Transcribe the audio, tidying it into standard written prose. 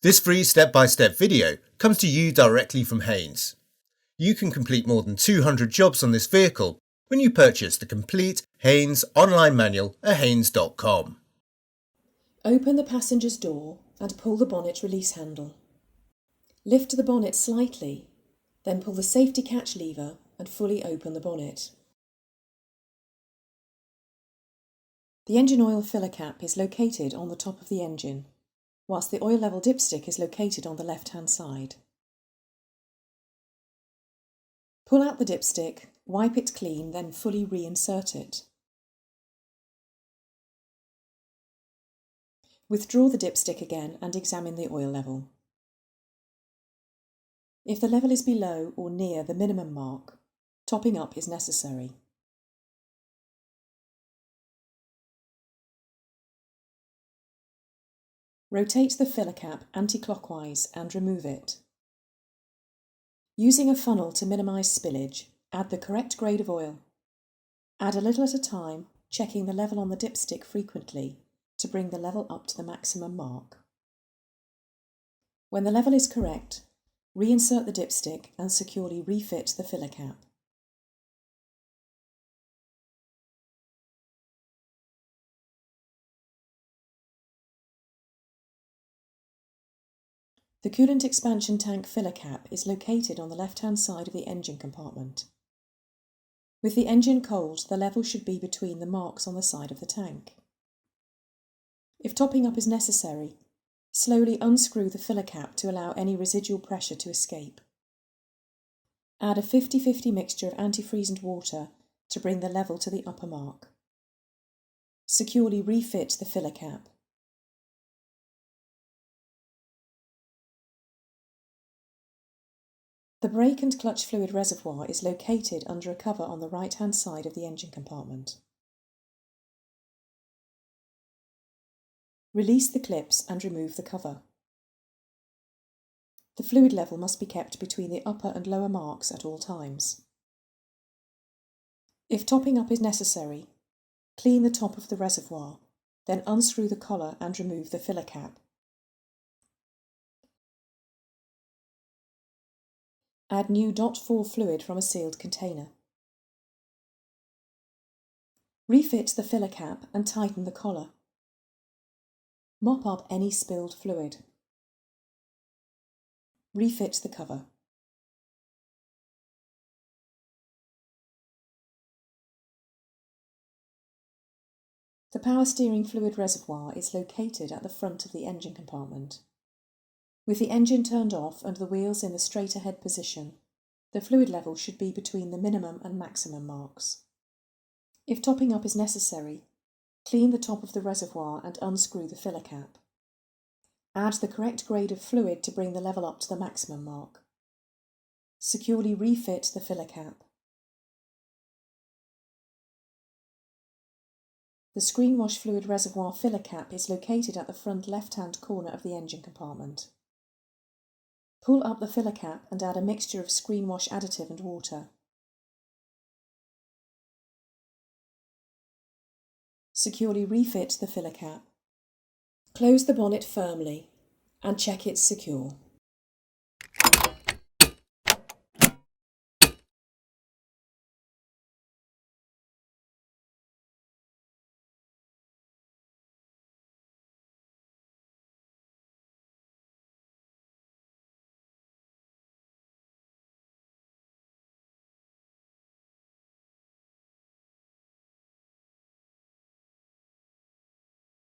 This free step-by-step video comes to you directly from Haynes. You can complete more than 200 jobs on this vehicle when you purchase the complete Haynes online manual at haynes.com. Open the passenger's door and pull the bonnet release handle. Lift the bonnet slightly, then pull the safety catch lever and fully open the bonnet. The engine oil filler cap is located on the top of the engine, whilst the oil level dipstick is located on the left-hand side. Pull out the dipstick, wipe it clean, then fully reinsert it. Withdraw the dipstick again and examine the oil level. If the level is below or near the minimum mark, topping up is necessary. Rotate the filler cap anti-clockwise and remove it. Using a funnel to minimise spillage, add the correct grade of oil. Add a little at a time, checking the level on the dipstick frequently to bring the level up to the maximum mark. When the level is correct, reinsert the dipstick and securely refit the filler cap. The coolant expansion tank filler cap is located on the left-hand side of the engine compartment. With the engine cold, the level should be between the marks on the side of the tank. If topping up is necessary, slowly unscrew the filler cap to allow any residual pressure to escape. Add a 50-50 mixture of antifreeze and water to bring the level to the upper mark. Securely refit the filler cap. The brake and clutch fluid reservoir is located under a cover on the right-hand side of the engine compartment. Release the clips and remove the cover. The fluid level must be kept between the upper and lower marks at all times. If topping up is necessary, clean the top of the reservoir, then unscrew the collar and remove the filler cap. Add new .4 fluid from a sealed container. Refit the filler cap and tighten the collar. Mop up any spilled fluid. Refit the cover. The power steering fluid reservoir is located at the front of the engine compartment. With the engine turned off and the wheels in the straight ahead position, the fluid level should be between the minimum and maximum marks. If topping up is necessary, clean the top of the reservoir and unscrew the filler cap. Add the correct grade of fluid to bring the level up to the maximum mark. Securely refit the filler cap. The Screenwash fluid reservoir filler cap is located at the front left-hand corner of the engine compartment. Pull up the filler cap and add a mixture of Screenwash additive and water. Securely refit the filler cap. Close the bonnet firmly and check it's secure.